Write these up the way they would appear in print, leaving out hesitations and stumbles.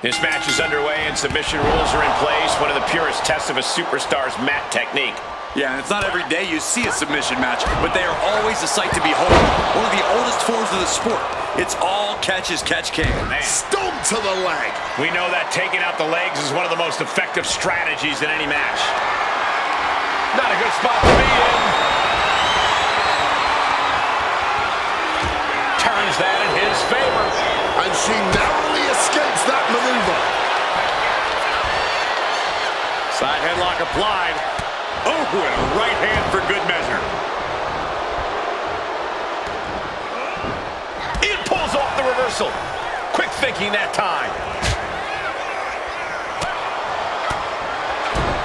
This match is underway and submission rules are in place, one of the purest tests of a superstar's mat technique. Yeah, and it's not every day you see a submission match, but they are always a sight to behold. One of the oldest forms of the sport. It's all catch as catch can. Stomp to the leg. We know that taking out the legs is one of the most effective strategies in any match. Not a good spot to be in. Turns that in his favor. And she narrowly escapes that maneuver. Side headlock applied. Oh, and a right hand for good measure. It pulls off the reversal. Quick thinking that time.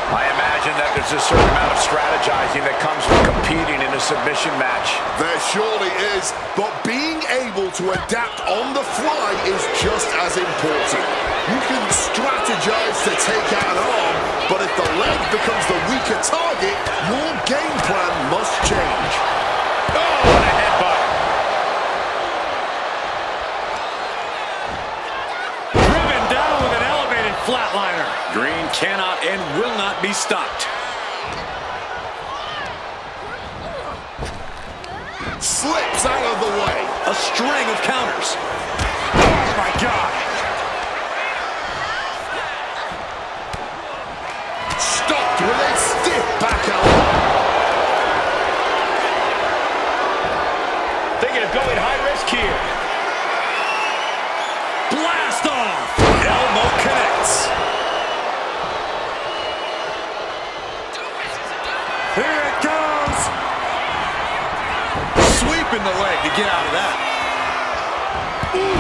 I imagine that there's a certain amount of strategizing that comes with competing in a submission match. There surely is, but being able to adapt on the fly is just as important. You can strategize to take out an arm, but if the leg becomes the weaker target, your game plan must change. Oh, what a headbutt. Driven down with an elevated flatliner. Green cannot and will not be stopped. Slips out of the way. A string of counters. Oh, my God. Stopped with a stiff back elbow. Thinking of going high risk here. Blast off. Elbow connects. Here it goes. Sweeping the leg to get out of that. Ooh,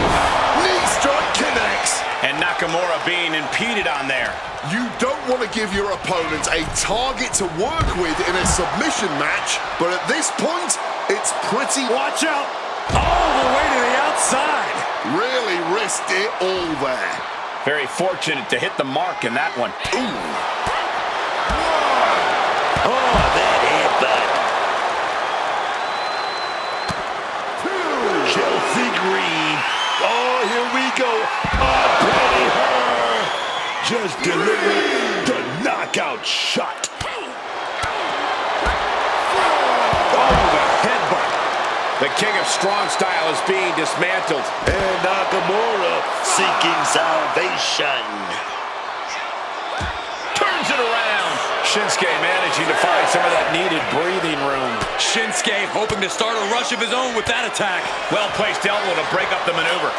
knee strike connects. And Nakamura being impeded on there. You don't want to give your opponent a target to work with in a submission match, but at this point, it's pretty... Watch out. All the way to the outside. Really risked it all there. Very fortunate to hit the mark in that one. Ooh. Oh, that headbutt. Chelsea Green. Oh, here we go. Oh, Betty her. Just delivered the knockout shot. Oh, the headbutt. The king of strong style is being dismantled. And Nakamura seeking salvation. Turns it around. Shinsuke managing to find some of that needed breathing room. Shinsuke hoping to start a rush of his own with that attack. Well-placed elbow to break up the maneuver.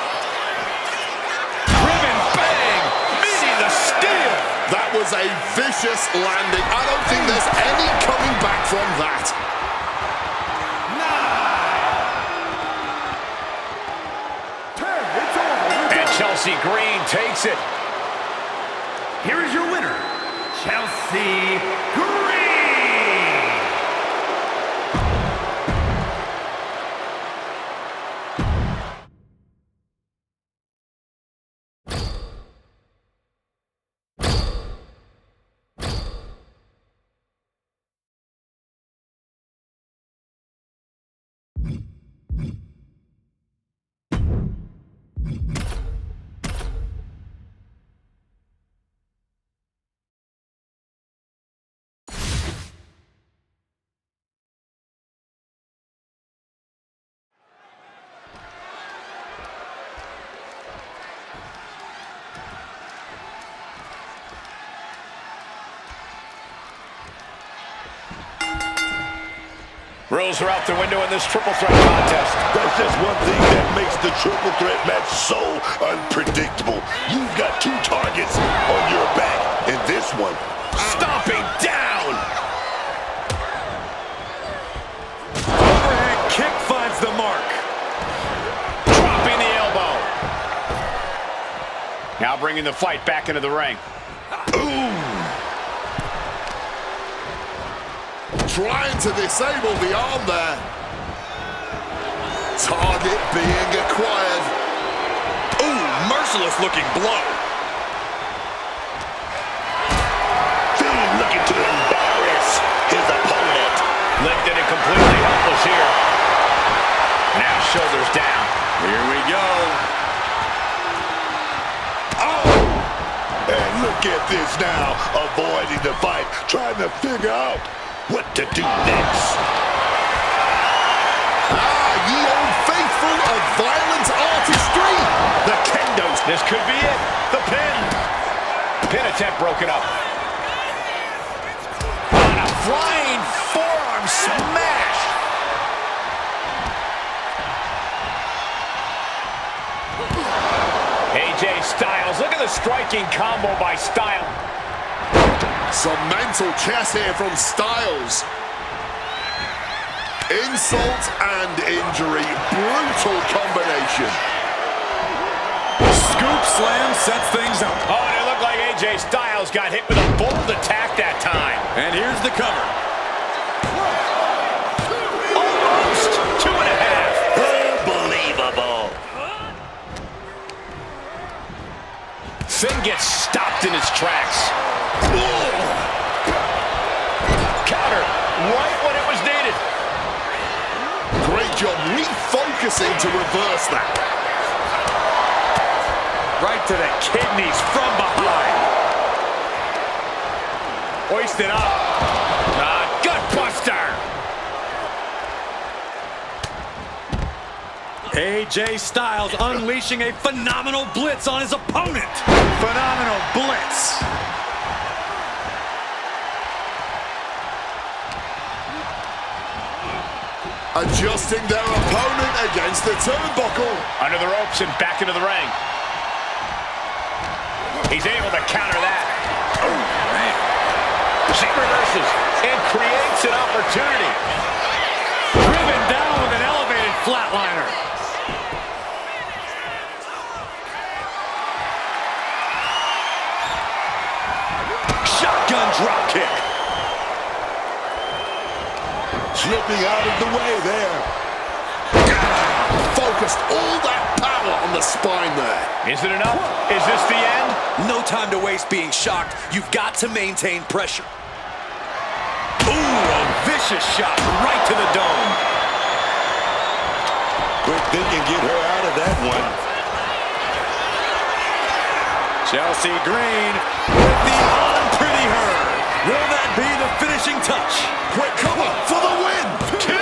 Driven bang! Meeting the steel! That was a vicious landing. I don't think there's any coming back from that. And Chelsea Green takes it. Here is your winner, Chelsea Green. Rules are out the window in this triple threat contest. That's just one thing that makes the triple threat match so unpredictable. You've got two targets on your back, and this one Stomping down. Overhead kick finds the mark. Dropping the elbow. Now bringing the fight back into the ring. ooh. Trying to disable the arm there. Target being acquired. Ooh, merciless looking blow. Fiend looking to embarrass his opponent. Lifted and completely helpless here. Now shoulders down. Here we go. Oh! get this now. Avoiding the fight, trying to figure out what to do next. Ye old faithful of violent artistry. The kendos. This could be it. The pin. Pin attempt broken up. On a flying forearm smash. AJ Styles, look at the striking combo by Styles. Some mental chess here from Styles. Insult and injury. Brutal combination. Scoop slam sets things up. Oh, and it looked like AJ Styles got hit with a bold attack that time. And here's the cover. Almost 2.5. Unbelievable. Finn gets stopped in his tracks. Counter right when it was needed. Great job refocusing to reverse that. Right to the kidneys from behind. Hoisted up. Gut buster. AJ Styles unleashing a phenomenal blitz on his opponent. Phenomenal blitz. Adjusting their opponent against the turnbuckle. Under the ropes and back into the ring. He's able to counter that. Oh, man. She reverses and creates an opportunity. Driven down with an elevated flatliner. Shotgun drop kick. Slipping out of the way there. Focused all that power on the spine there. Is it enough? Is this the end? No time to waste being shocked. You've got to maintain pressure. Ooh, a vicious shot right to the dome. Quick thinking, get her out of that one. Chelsea Green with the unpretty her. Will that be the finishing touch? Quick cover for the win. 2.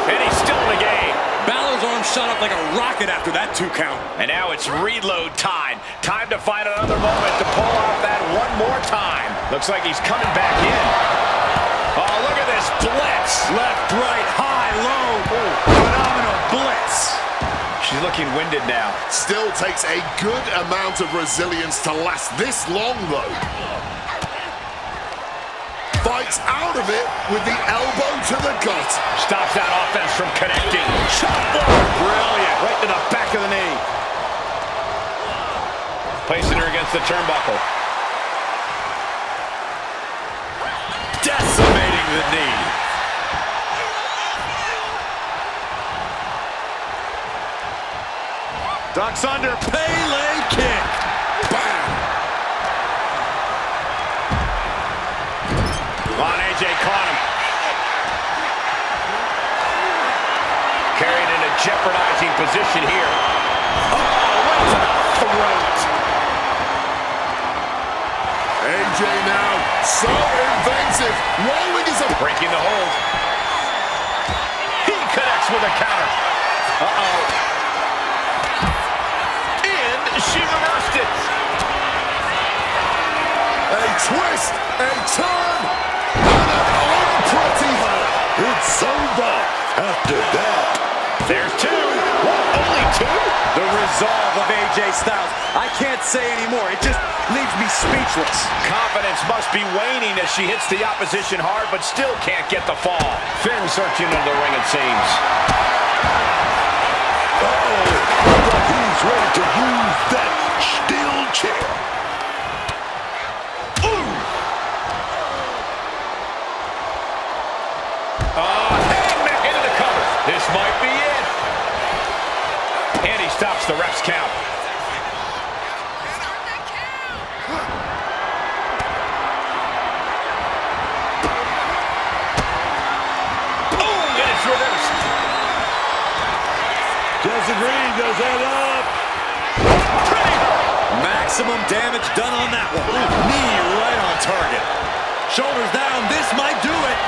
And he's still in the game. Balor's arm shot up like a rocket after that 2 count. And now it's reload time. Time to find another moment to pull off that one more time. Looks like he's coming back in. Oh, look at this blitz. Left, right, high, low. Ooh, phenomenal blitz. She's looking winded now. Still takes a good amount of resilience to last this long, though. Fights out of it with the elbow to the gut. Stops that offense from connecting. Chop block. Brilliant. Right to the back of the knee. Placing her against the turnbuckle. Decimating the knee. Ducks under, Pele kick. Bam! On AJ caught him. Carried in a jeopardizing position here. Oh, right to the throat. AJ now so inventive. Rolling is a... Breaking the hold. He connects with a counter. Uh-oh. She reversed it. A twist, a turn, and an unpretty her. It's over after that. There's 2. What, only 2? The resolve of AJ Styles. I can't say anymore. It just leaves me speechless. Confidence must be waning as she hits the opposition hard, but still can't get the fall. Finn searching into the ring, it seems. He's ready to use that steel chair. Ooh! Hangman into the cover. This might be it. And he stops the ref's count. Oh, and it's reversed. Chelsea Green does that up. Max Maximum damage done on that one. Knee right on target. Shoulders down. This might do it.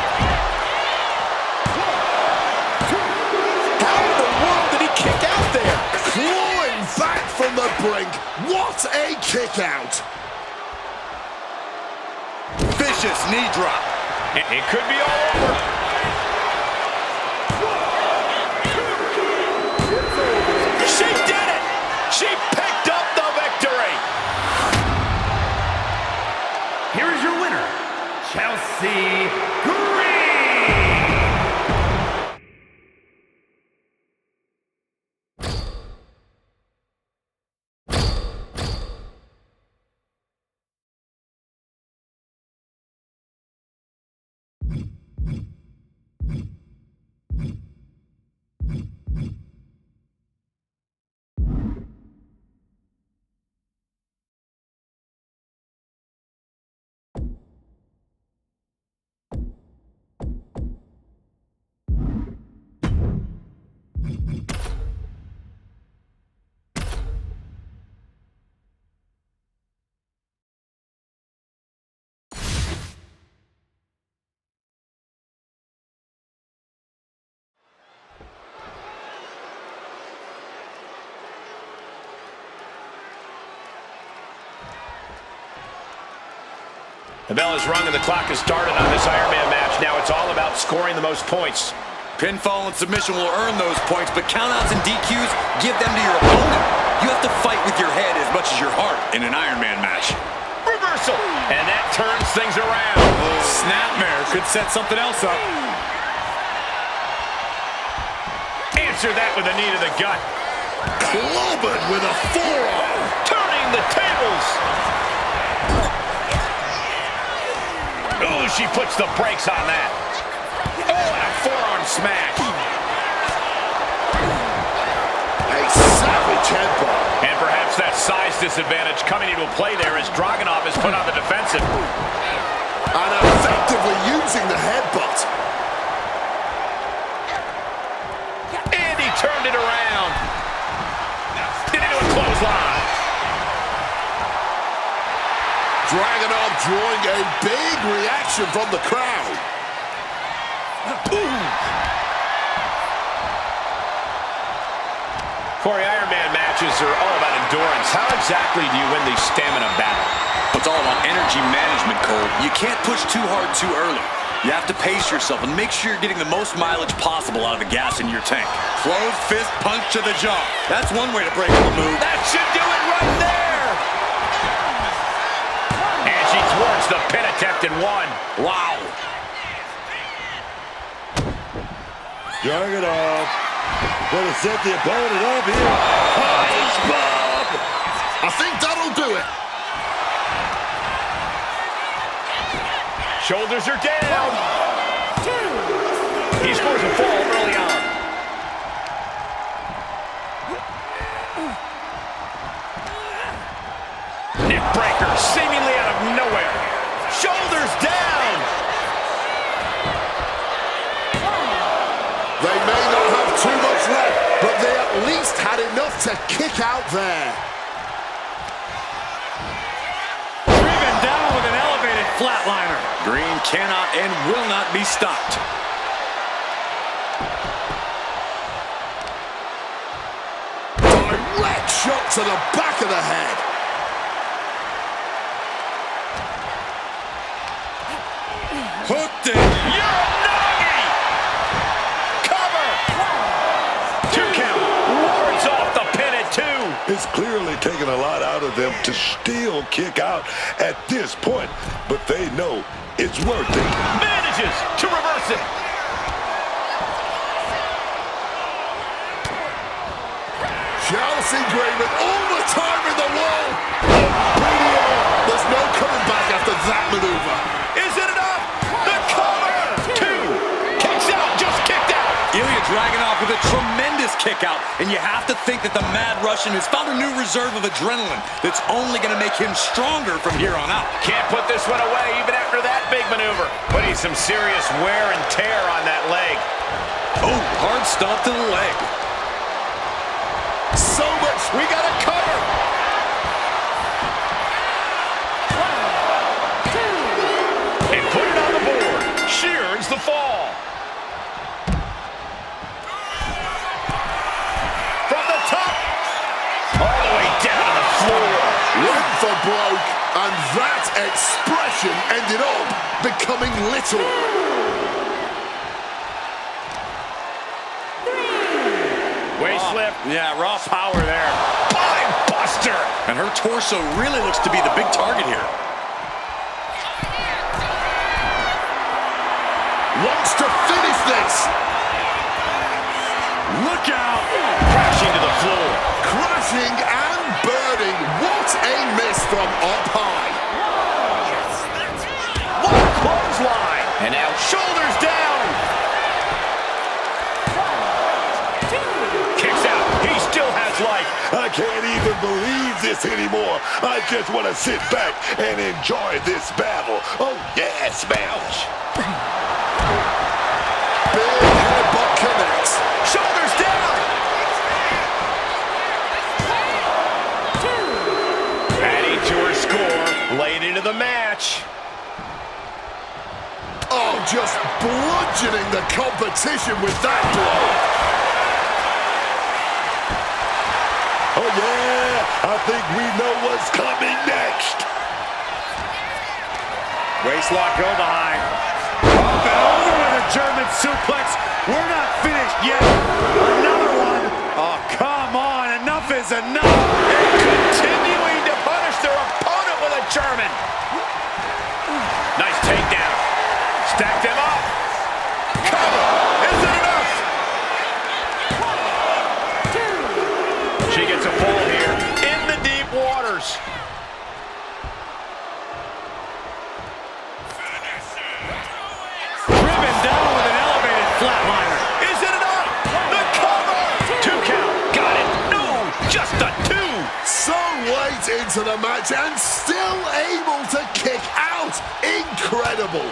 How in the world did he kick out there? Clawing back from the brink. What a kick out. Vicious knee drop. It could be all over. She did it! She picked up the victory! Here is your winner, Chelsea Green. The bell is rung and the clock has started on this Iron Man match. Now it's all about scoring the most points. Pinfall and submission will earn those points, but countouts and DQs, give them to your opponent. You have to fight with your head as much as your heart in an Iron Man match. Reversal! And that turns things around. Snapmare could set something else up. Answer that with a knee to the gut. Clobbered with a forearm. Turning the tables. Oh, she puts the brakes on that. Oh, and a forearm smash. A savage headbutt. And perhaps that size disadvantage coming into play there as Dragunov is put on the defensive. And effectively using the headbutt. And he turned it around. Did into a clothesline. Dragunov drawing a big reaction from the crowd. Ooh. Corey, Iron Man matches are all about endurance. How exactly do you win the stamina battle? It's all about energy management, Cole. You can't push too hard too early. You have to pace yourself and make sure you're getting the most mileage possible out of the gas in your tank. Closed fist punch to the jaw. That's one way to break up a move. That should do it right there! And she thwarts the pin attempt in one. Wow. Dragunov gonna set the opponent up here. Ice bomb! I think that'll do it. Shoulders are down. He scores a fall early on. Neck breaker seemingly out of nowhere. Shoulders down. They may not have too much left, but they at least had enough to kick out there. Driven down with an elevated flatliner. Green cannot and will not be stopped. Direct shot to the back of the head. Hooked it. Uranagi! Cover! 2 count. Wards off the pin at 2. It's clearly taken a lot out of them to still kick out at this point, but they know it's worth it. Manages to reverse it. Chelsea Green with all the time in the world. There's no coming back after that maneuver. Is it enough? The cover! 2. Kicks out, just kicked out. Ilya Dragunov with a tremendous kick out, and you have to think that the Mad Russian has found a new reserve of adrenaline that's only going to make him stronger from here on out. Can't put this one away even after that big maneuver. Putting some serious wear and tear on that leg. Oh, hard stomp to the leg. So much. We got a cover. shears the fall. From the top, all the way down to the floor. Went for broke, and that expression ended up becoming literal. Waist slip. Yeah, raw power there. Spine buster. And her torso really looks to be the big target here. Wants to finish this. Look out! Crashing to the floor. Crashing and burning. What a miss from up high. What a clothesline. And now shoulders down. Kicks out. He still has life. I can't even believe this anymore. I just want to sit back and enjoy this battle. Oh, yeah, smash. Big headbutt connects. Shoulders down. Adding to her score. Late into the match. Oh, just bludgeoning the competition with that blow. Oh, yeah, I think we know what's coming next. Waistlock go behind. Up and over with a German suplex. We're not finished yet. Another one. Oh, come on. Enough is enough. And continuing to punish their opponent with a German. Nice takedown. Stack them up. Cover. Is it enough? She gets a pull here in the deep waters. Driven down with an elevated flatliner. Is it enough? The cover. 2 count. Got it. No, just a 2. So late into the match and still able to kick out. Incredible.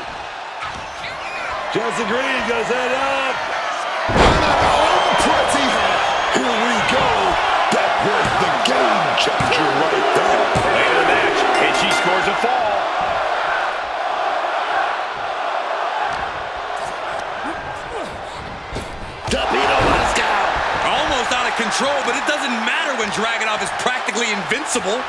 Chelsea Green goes head up. And an unpretty hair. Here we go. That was the game changer right there. Later in the match, and she scores a fall. Torpedo Moscow. Almost out of control, but it doesn't matter when Dragunov is practically invincible.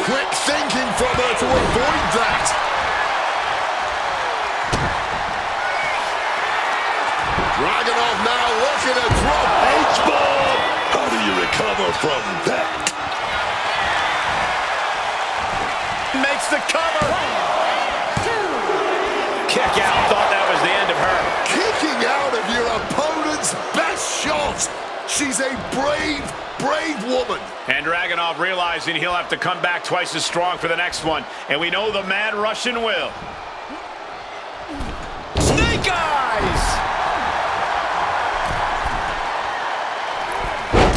Quick thinking from her to avoid that. Dragunov now looking to drop. H-bomb. How do you recover from that? Makes the cover. Kick out. Thought that was the end of her. Kicking out of your opponent's best shot. She's a brave woman. And Dragunov realizing he'll have to come back twice as strong for the next one. And we know the Mad Russian will. Snake Eyes!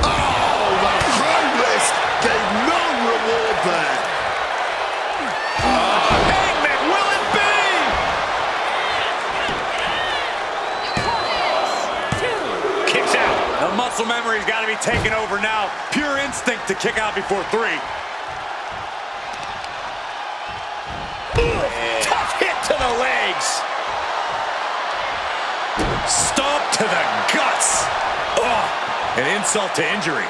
Oh, the high risk gave no reward there. Hangman, will it be? Kicks out. The muscle memory's got to be taken over now. Pure instinct to kick out before 3. Tough hit to the legs. Stomp to the guts. An insult to injury.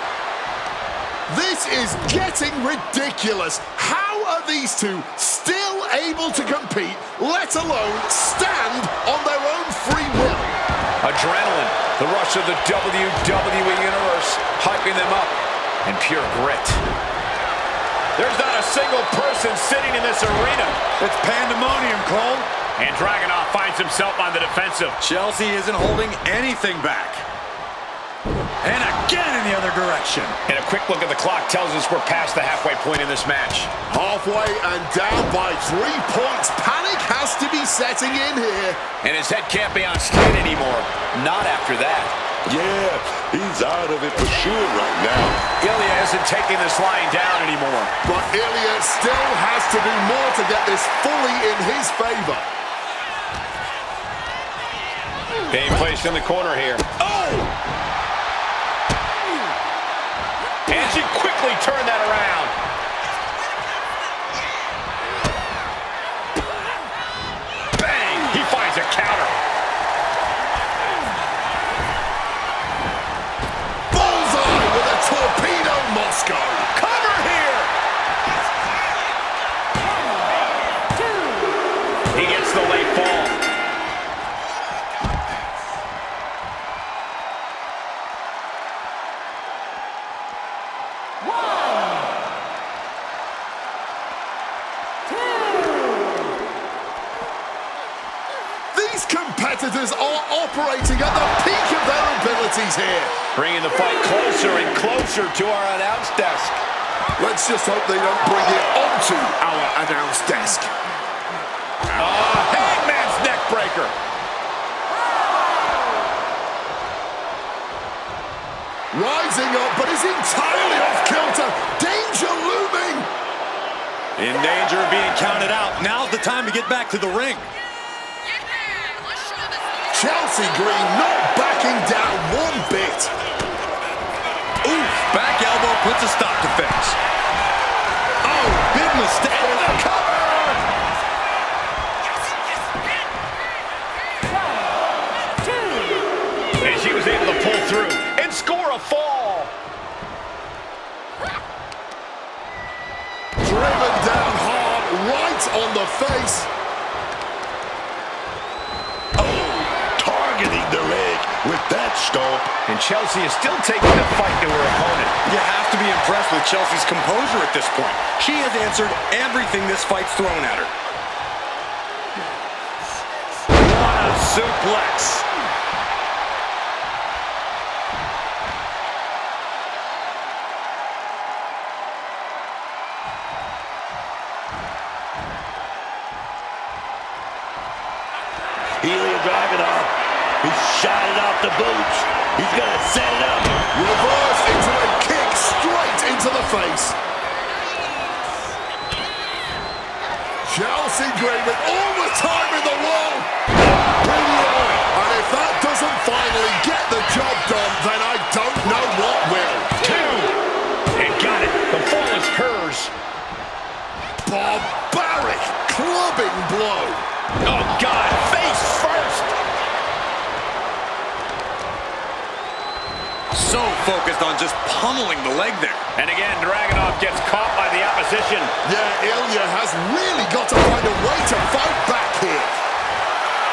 This is getting ridiculous. How are these two still able to compete, let alone stand on their own free will? Adrenaline, the rush of the WWE Universe, hyping them up, and pure grit. There's not a single person sitting in this arena. It's pandemonium, Cole. And Dragunov finds himself on the defensive. Chelsea isn't holding anything back. And again in the other direction. And a quick look at the clock tells us we're past the halfway point in this match. Halfway and down by 3 points. Panic has to be setting in here. And his head can't be on straight anymore. Not after that. Yeah, he's out of it for sure right now. Ilya isn't taking this lying down anymore. But Ilya still has to do more to get this fully in his favor. Being placed in the corner here. Oh! And she quickly turned that around. finds a counter. Bullseye with a torpedo Moscow. Cover here. He gets the late fall. These competitors are operating at the peak of their abilities here. Bringing the fight closer and closer to our announce desk. Let's just hope they don't bring it onto our announce desk. Hangman's neck breaker. Rising up, but is entirely off kilter. Danger looming. In danger of being counted out. Now's the time to get back to the ring. Chelsea Green not backing down one bit. Oof, back elbow puts a stop to things. Oh, big mistake. Oh, the cover! And she was able to pull through and score a fall. Driven down hard, right on the face. Targeting the leg with that stomp. And Chelsea is still taking the fight to her opponent. You have to be impressed with Chelsea's composure at this point. She has answered everything this fight's thrown at her. What a suplex. Ilya Dragunov. He shot it off the boots. He's going to set it up. Reverse into a kick straight into the face. Chelsea Green with all the time in the world. Bring it on. And if that doesn't finally get the job done, then I don't know what will. Two. And got it. The fall is hers. Barbaric clubbing blow. Oh, God. Face first. So focused on just pummeling the leg there. And again, Dragunov gets caught by the opposition. Yeah, Ilya has really got to find a way to fight back here.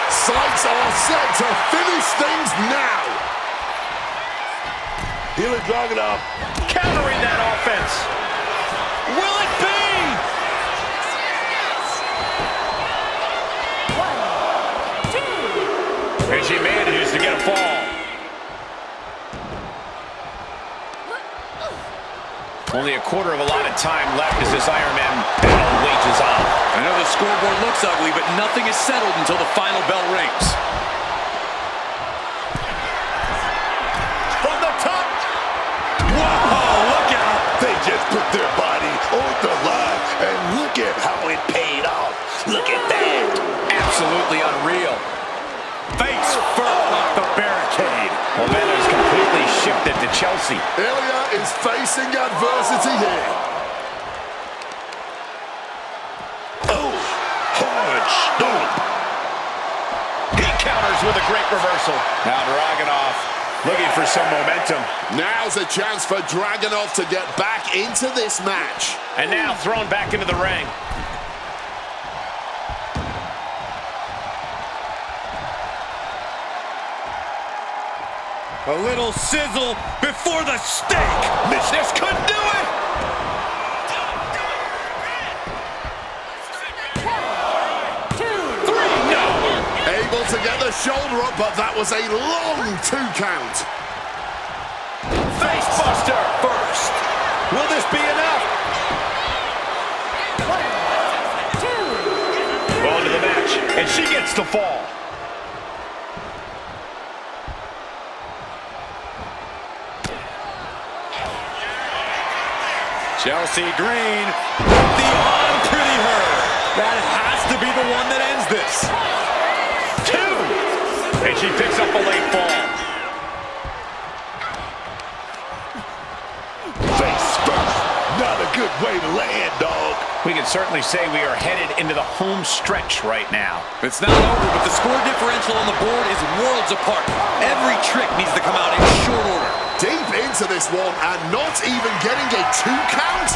Sights are set to finish things now. Ilya Dragunov. Countering that offense. Will it be? And she manages to get a fall. Only a quarter of a lot of time left as this Iron Man battle wages on. I know the scoreboard looks ugly, but nothing is settled until the final bell rings. From the top. Whoa, look out! They just put their body on the line, and look at how it paid off. Look at that. Absolutely unreal. Face first off the barricade. Momentum is completely shifted to Chelsea. Ilya is facing adversity here. Oh, hard stomp. He counters with a great reversal. Now Dragunov looking for some momentum. Now's a chance for Dragunov to get back into this match. And now thrown back into the ring. A little sizzle before the steak. This could do it. Three, no. Able to get the shoulder up, but that was a long 2 count. Face buster first. Will this be enough? Well into the match, and she gets the fall. Chelsea Green, the unpretty her. That has to be the one that ends this. 2. And she picks up a late fall. Face first. Not a good way to land, dog. We can certainly say we are headed into the home stretch right now. It's not over, but the score differential on the board is worlds apart. Every trick needs to come out in short order. Deep into this one and not even getting a 2 count.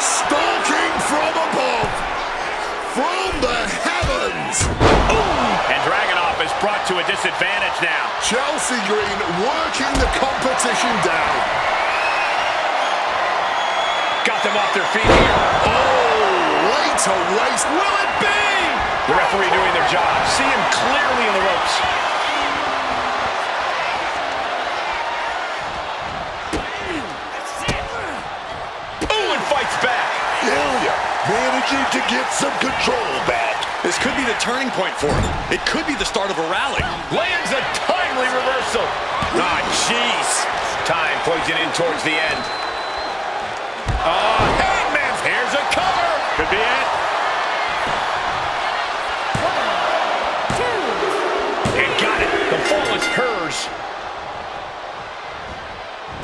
Stalking from above. From the heavens. And Dragunov is brought to a disadvantage now. Chelsea Green working the competition down. Got them off their feet here. Oh, way to waste. Will it be? The referee doing their job. See him clearly in the ropes. Ooh, and fights back. Ilya managing to get some control back. This could be the turning point for him. It could be the start of a rally. Lands a timely reversal. Ah, jeez. Time closing in towards the end. Hangman. Here's a cover. Could be it. 1, 2. And got it. The fall is hers.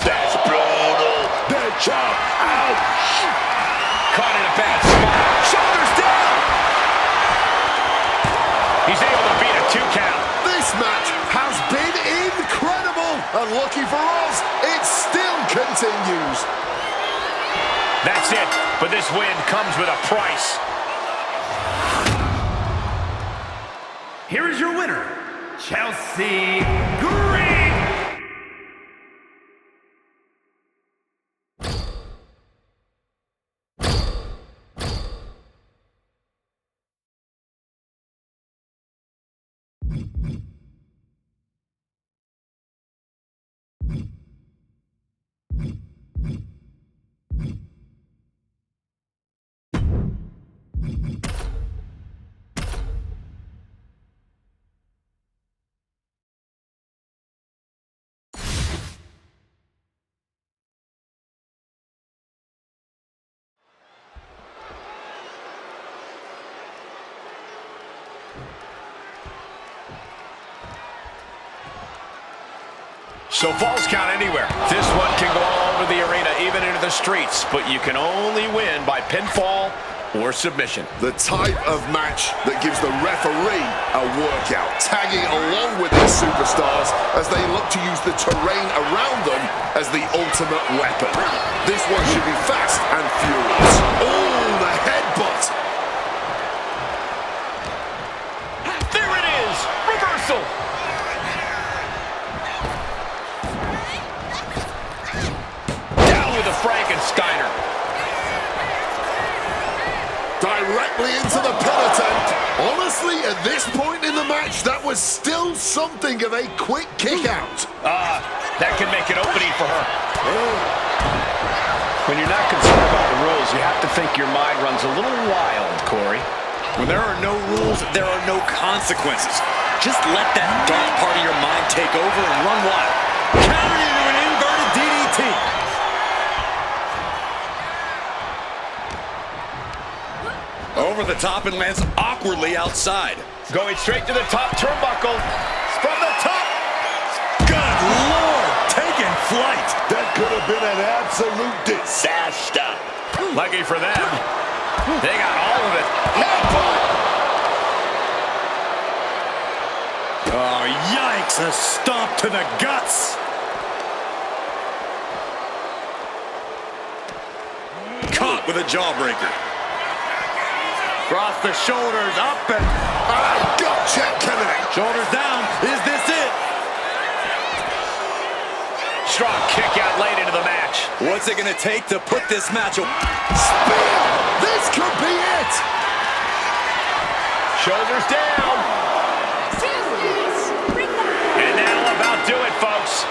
That's brutal. That chop. Ouch. Caught in a bad spot. Shoulders down. He's able to beat a 2 count. This match has been incredible. And lucky for us, it still continues. That's it. But this win comes with a price. Here is your winner, Chelsea Green. So falls count anywhere. This one can go all over the arena, even into the streets, but you can only win by pinfall or submission. The type of match that gives the referee a workout, tagging along with his superstars as they look to use the terrain around them as the ultimate weapon. This one should be fast and furious. Oh, the headbutt. There it is! Reversal! Down with a Frankensteiner. Directly into the pin attempt. Honestly, at this point in the match, that was still something of a quick kick out. That can make an opening for her. When you're not concerned about the rules, you have to think your mind runs a little wild, Corey. When there are no rules, there are no consequences. Just let that dark part of your mind take over and run wild. Counter into an inverted DDT. Over the top and lands awkwardly outside. Going straight to the top turnbuckle. From the top. Good Lord, taking flight. That could have been an absolute disaster. Lucky for them, they got all of it. Headbutt. Oh, yikes, a stomp to the guts. Caught with a jawbreaker. Cross the shoulders, up and... Gut check connect. Shoulders down, is this it? Strong kick out late into the match. What's it gonna take to put this match away? Spear. This could be it. Shoulders down. And that'll about do it, folks.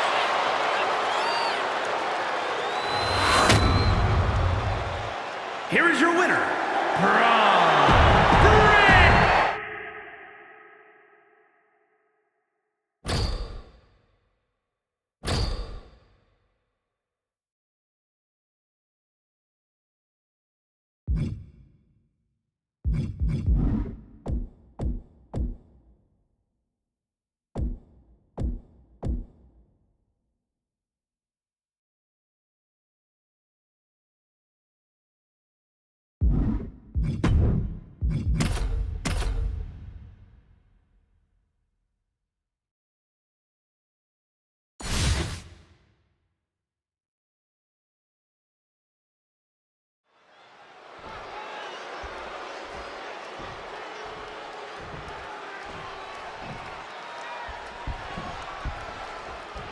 Here is your winner, Braun.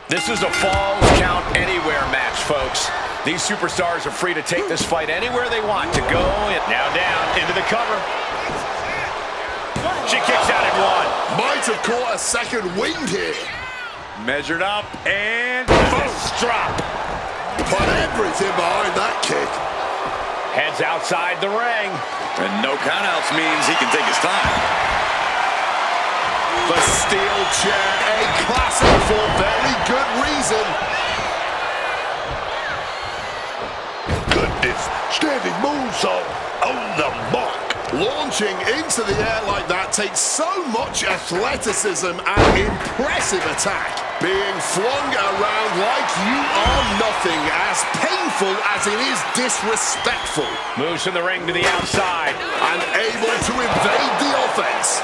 This is a Falls Count Anywhere match, folks. These superstars are free to take this fight anywhere they want to go. Now down into the cover. She kicks out at one. Might have caught a second wind here. Measured up and Fist drop. Put everything behind that kick. Heads outside the ring. And no countouts means he can take his time. The steel chair, a classic for very good reason. Goodness, standing moonsault on the mark. Launching into the air like that takes so much athleticism and impressive attack. Being flung around like you are nothing, as painful as it is disrespectful. Moves from the ring to the outside. And able to evade the offense.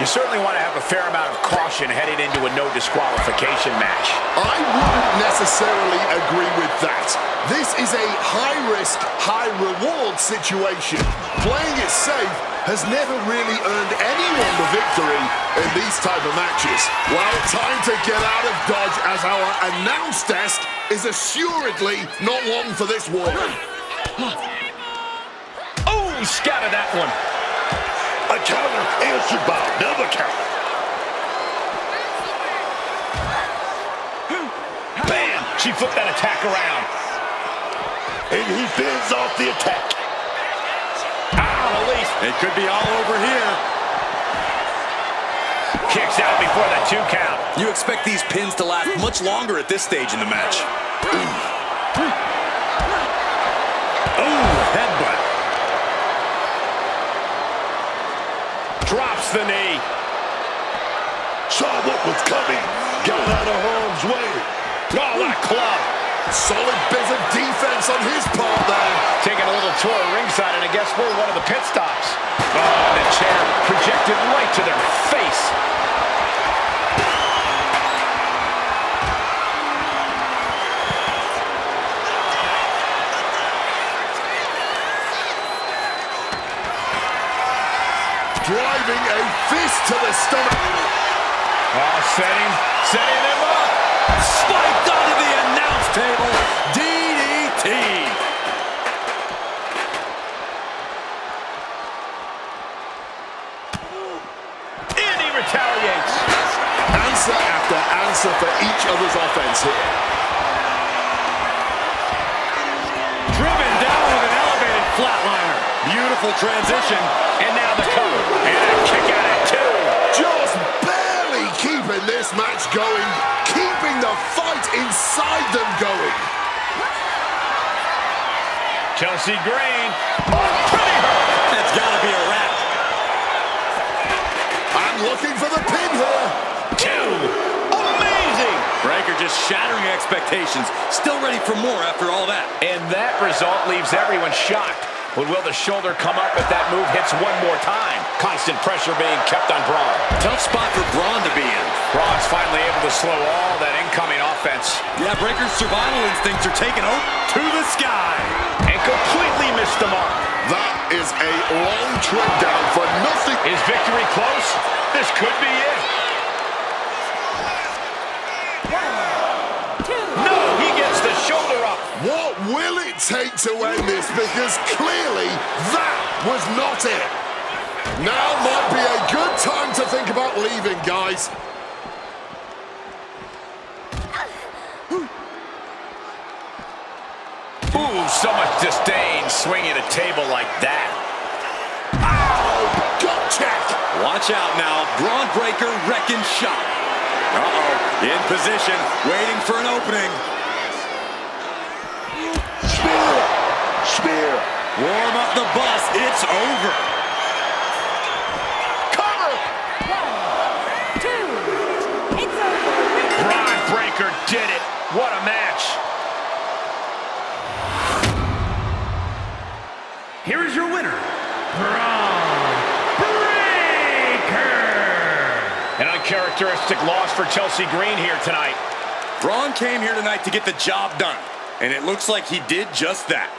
You certainly want to have a fair amount of caution heading into a no disqualification match. I wouldn't necessarily agree with that. This is a high-risk, high-reward situation. Playing it safe has never really earned anyone the victory in these type of matches. Well, time to get out of Dodge, as our announce desk is assuredly not long for this war. Oh, scattered that one. A counter answered by another counter. Bam! She flipped that attack around. And he fends off the attack. Release. It could be all over here. Kicks out before the 2 count. You expect these pins to last much longer at this stage in the match. Oh, headbutt. Drops the knee. Saw what was coming. Got out of harm's way. Oh, what a club. Solid bit of defense on his part there. Taking a little tour of ringside, and I guess we're one of the pit stops. Oh, the chair projected right to their face. Driving a fist to the stomach. Oh, setting them up. Spiked onto the announce table. DDT. And he retaliates. Answer after answer for each other's offense here. Driven down with an elevated flatliner. Beautiful transition. And now the cover. And a kick out at 2. Just barely keeping this match going, keeping the fight inside them going. Chelsea Green. Oh, pretty hurt. That's got to be a wrap. And looking for the pin here. 2. Amazing. Breaker just shattering expectations. Still ready for more after all that. And that result leaves everyone shocked. But will the shoulder come up if that move hits one more time? Constant pressure being kept on Braun. Tough spot for Braun to be in. Braun's finally able to slow all that incoming offense. Yeah, Breaker's survival instincts are taking hope to the sky. And completely missed the mark. That is a long trip down for nothing. Is victory close? This could be it. No, he gets the shoulder up. What will it take to end this? Because clearly that was not it. Now might be a good time to think about leaving, guys. Ooh, so much disdain swinging a table like that. Ow! Gut check. Watch out now. Braun Breaker wrecking shot. Uh-oh. In position, waiting for an opening. Spear. Warm up the bus. It's over. Cover! 1, 2. It's over. Braun Breaker did it. What a match. Here is your winner, Braun Breaker. An uncharacteristic loss for Chelsea Green here tonight. Braun came here tonight to get the job done, and it looks like he did just that.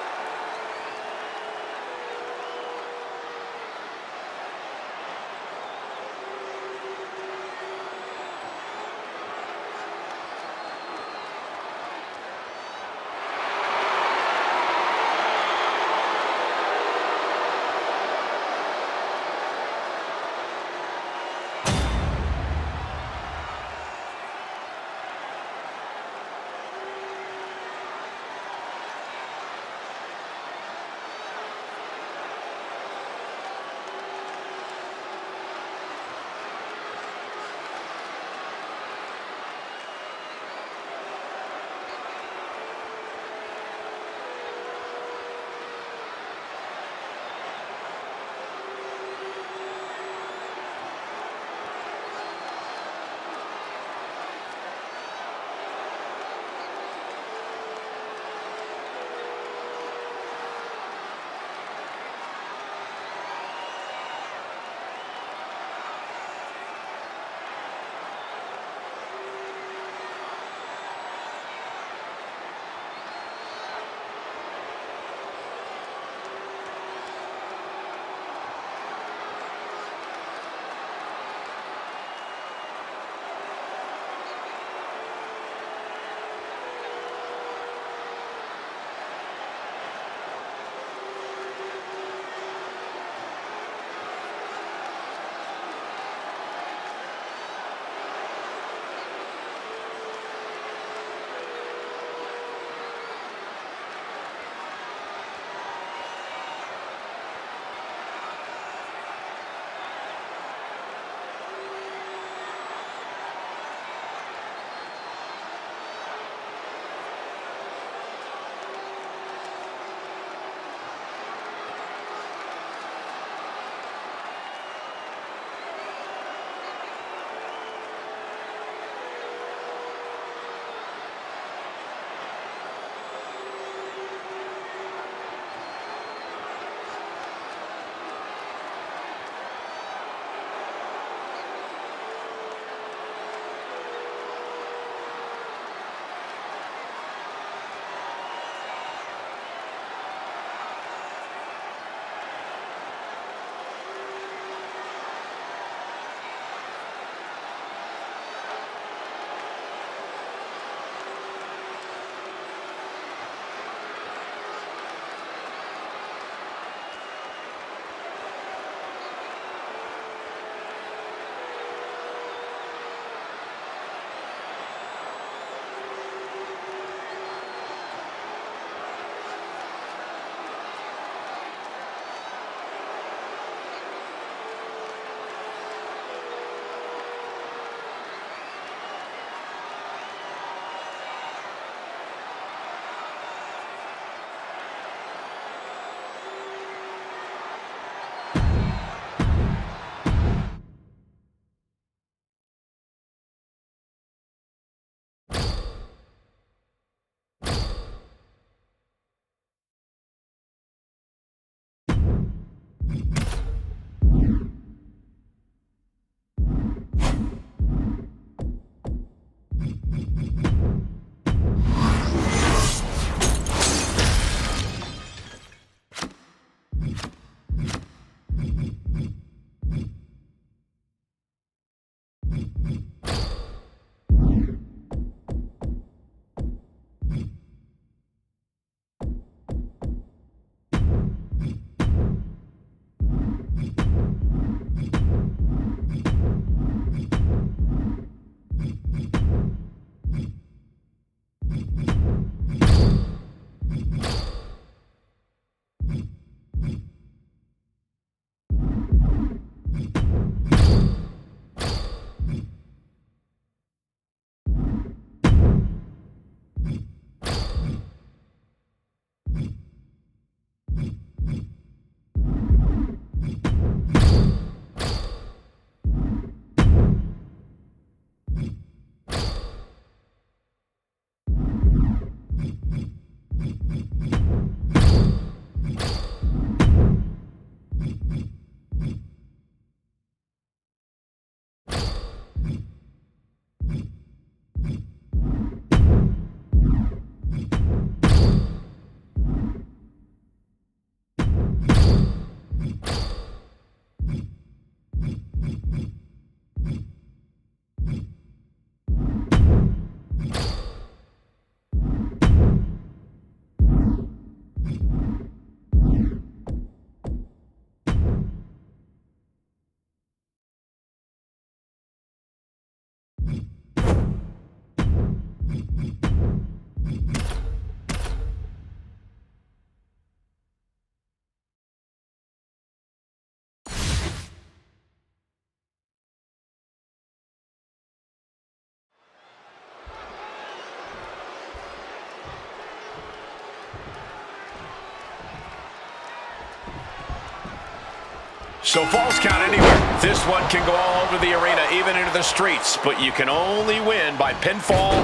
So falls count anywhere. This one can go all over the arena, even into the streets, but you can only win by pinfall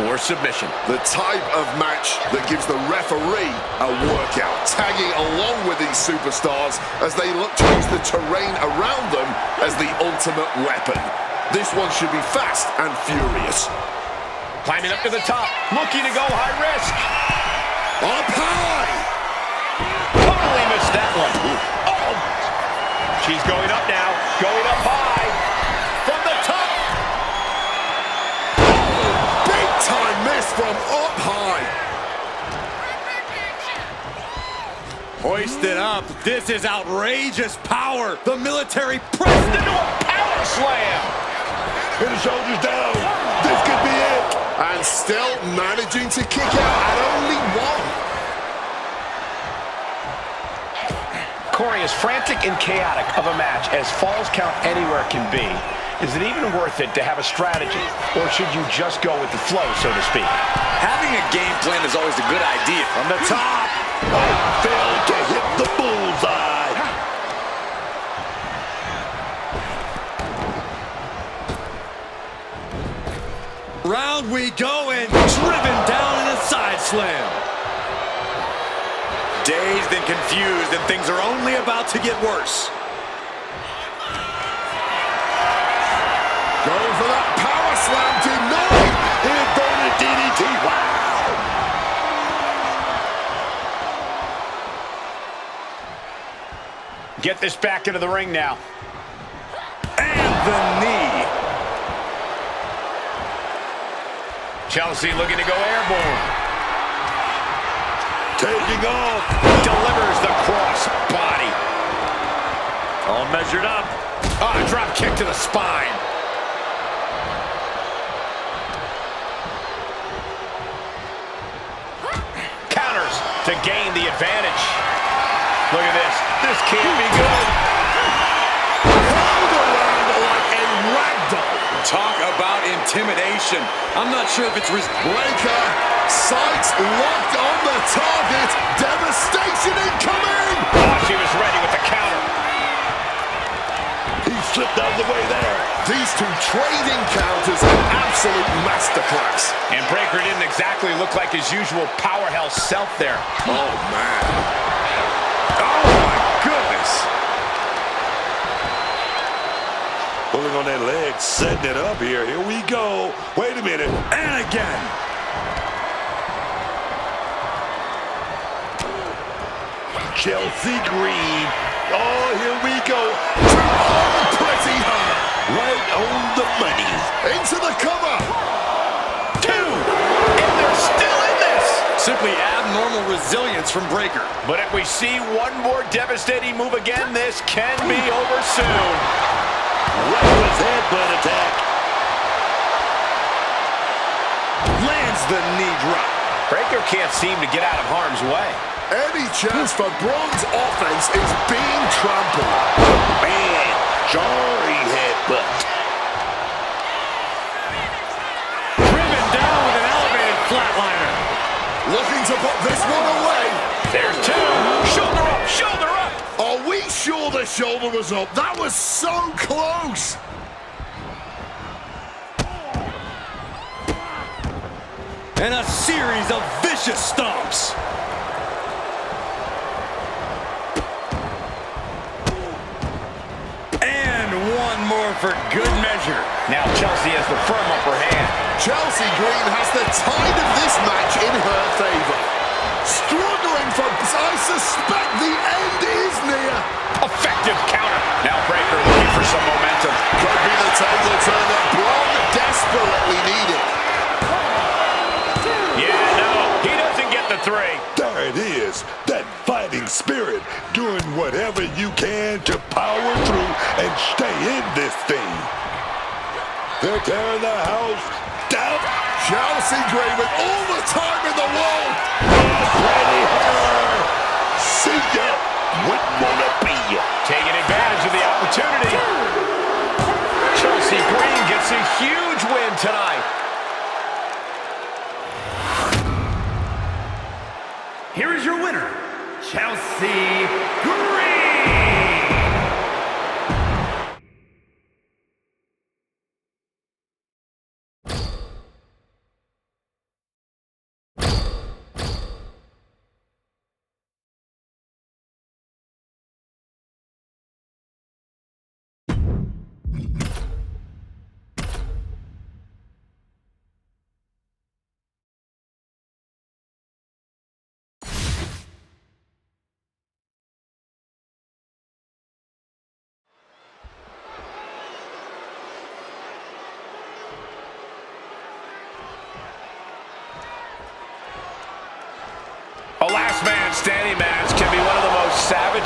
or submission. The type of match that gives the referee a workout, tagging along with these superstars as they look to use the terrain around them as the ultimate weapon. This one should be fast and furious. Climbing up to the top, looking to go high risk. Up high! Totally missed that one. Oh! She's going up now, going up high. From the top. Big time miss from up high. Hoisted up. This is outrageous power. The military pressed Into a power slam. Pin the shoulders down. This could be it. And still managing to kick out at only one. Corey, as frantic and chaotic of a match as Falls Count Anywhere can be, is it even worth it to have a strategy? Or should you just go with the flow, so to speak? Having a game plan is always a good idea. From the top. Failed to hit the bullseye. Round we go and driven down in a side slam. Dazed and confused, and things are only about to get worse. Going for that power slam, denied. Inverted DDT. Wow. Get this back into the ring now. And the knee. Chelsea looking to go airborne. Taking off. Delivers the cross body. All measured up. Drop kick to the spine. Counters to gain the advantage. Look at this. This can't be good. Held around like a ragdoll. Talk about intimidation. I'm not sure if it's Breaker, sights locked on the target. Devastation incoming. Oh, she was ready with the counter. He slipped out of the way there. These two trading counters, an absolute masterclass. And Breaker didn't exactly look like his usual powerhouse self there. Oh, man. Oh, my goodness. Pulling on that leg, setting it up here. Here we go. Wait a minute. And again. Chelsea Green. Oh, here we go. Pretty hard. Right on the money. Into the cover. 2. And they're still in this. Simply abnormal resilience from Breaker. But if we see one more devastating move again, this can be over soon. Reckless headbutt attack. Lands the knee drop. Breaker can't seem to get out of harm's way. Any chance for Braun's offense is being trampled. Man, jarring headbutt. Driven down with an elevated flatliner. Looking to put this one away. There's 2. Shoulder up, shoulder up. Are we sure the shoulder was up? That was so close. And a series of vicious stomps. And one more for good measure. Now Chelsea has the firm upper hand. Chelsea Green has the tide of this match in her favor. Struggling for, I suspect the end is near. Effective counter. Now Breaker looking for some momentum. Could be the table turn that Braun desperately needed. Yeah, no, he doesn't get the 3. There it is. That fighting spirit. Doing whatever you can to power through and stay in this thing. They're tearing the house down. Chelsea Green with all the time in the world. Ready her. See ya. Wouldn't wanna be ya. Taking advantage of the opportunity. Chelsea Green gets a huge win tonight. Here is your winner, Chelsea Green.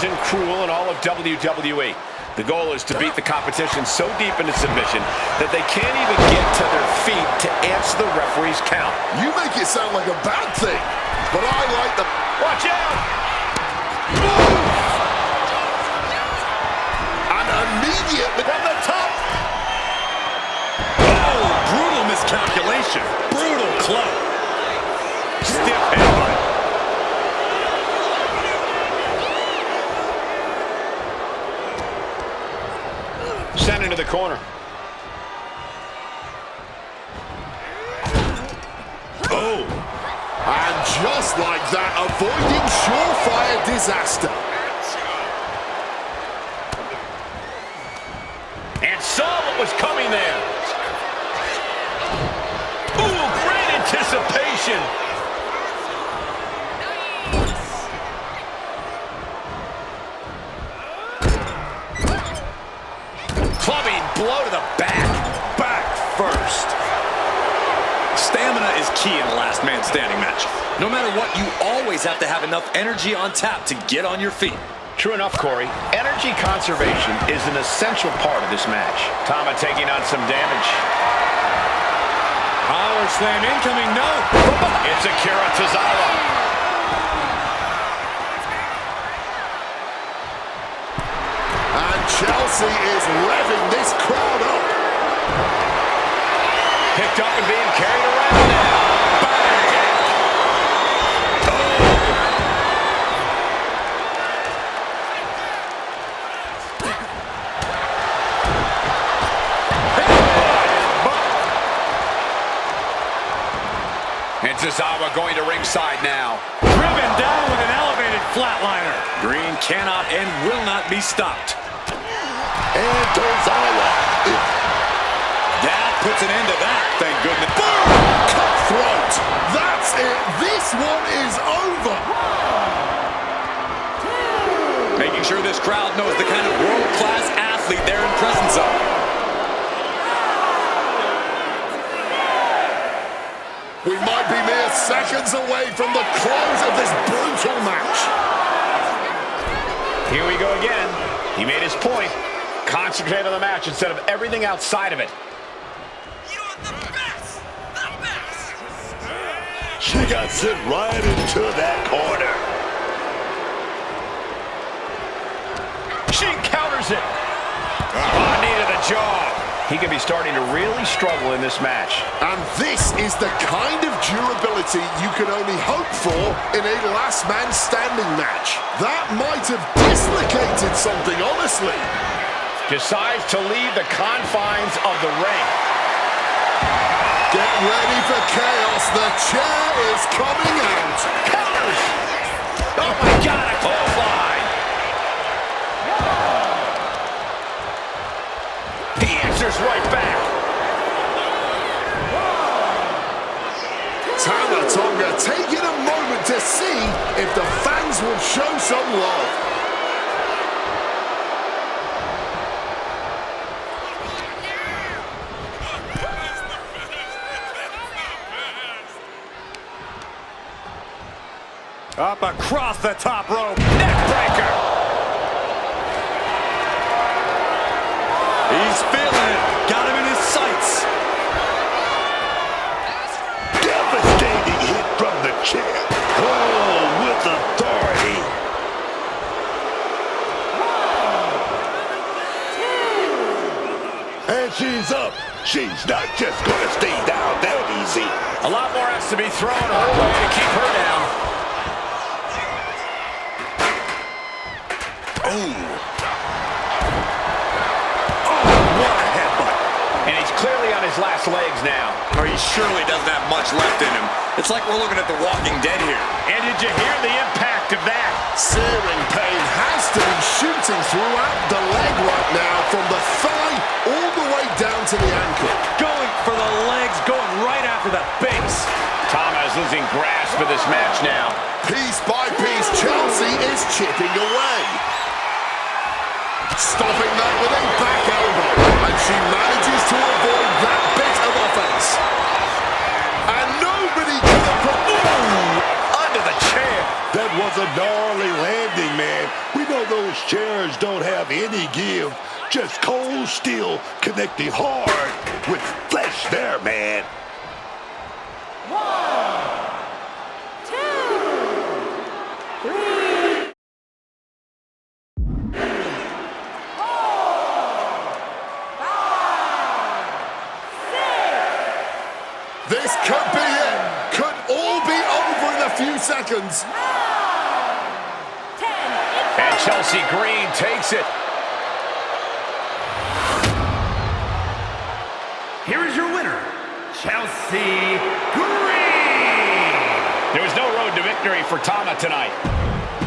savage and cruel in all of WWE. The goal is to beat the competition so deep into submission that they can't even get to their feet to answer the referee's count. You make it sound like a bad thing, but I like the... Watch out! And immediately... From the top! Oh, brutal miscalculation. Brutal club. Stiff headbutt. Sent into the corner. Oh! And just like that, avoiding surefire disaster. And saw what was coming there. Ooh, great anticipation. Clubbing blow to the back. Back first. Stamina is key in a last man standing match. No matter what, you always have to have enough energy on tap to get on your feet. True enough, Corey. Energy conservation is an essential part of this match. Tama taking on some damage. Power slam incoming, no. It's Akira Tozawa. And Chelsea is revving this crowd up. Picked up and being carried around now. And Tozawa going to ringside now. Driven down with an elevated flatliner. Green cannot and will not be stopped. And Tozawa. That puts an end to that, thank goodness. Boom! Cutthroat. That's it. This one is over. Making sure this crowd knows the kind of world-class athlete they're in presence of. We might be mere seconds away from the close of this brutal match. Here we go again. He made his point. Concentrate on the match instead of everything outside of it. She got sent right into that corner. She counters it. Knee to the jaw. He could be starting to really struggle in this match. And this is the kind of durability you can only hope for in a last man standing match. That might have dislocated something, honestly. Decides to leave the confines of the ring. Get ready for chaos. The chair is coming out. Counters. Oh my God, a clothesline. He answers right back. Tama Tonga taking a moment to see if the fans will show some love. Up across the top rope. Neckbreaker. He's feeling it. Got him in his sights. Devastating hit from the chair. Oh, with authority. And she's up. She's not just going to stay down that easy. A lot more has to be thrown her way to keep her down. Oh, what a headbutt. And he's clearly on his last legs now. Or he surely doesn't have much left in him. It's like we're looking at The Walking Dead here. And did you hear the impact of that? Searing pain has to be shooting throughout the leg right now, from the thigh all the way down to the ankle. Going for the legs, going right after the base. Tama is losing grasp of this match now. Piece by piece, Chelsea is chipping away. Stopping that with a back elbow. And she manages to avoid that bit of offense. And nobody could have put... Ooh, under the chair. That was a gnarly landing, man. We know those chairs don't have any give. Just cold steel connecting hard with flesh there, man. 1, 2, 3, 4, 5, 6. This could be it. Could all be over in a few seconds. 9, 10. And Chelsea Green takes it. Here is your winner, Chelsea Green. There was no road to victory for Tama tonight.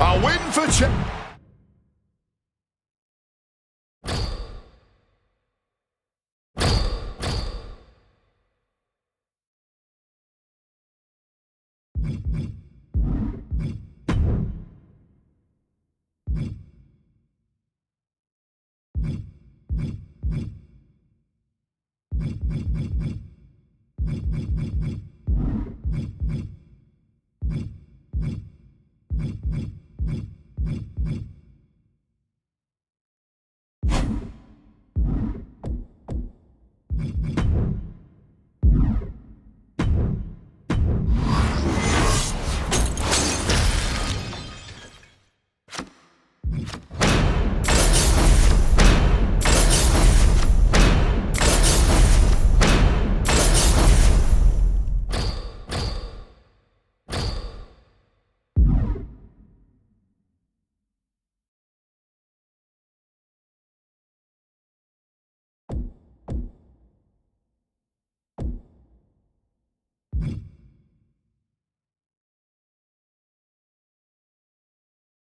A win for Chelsea.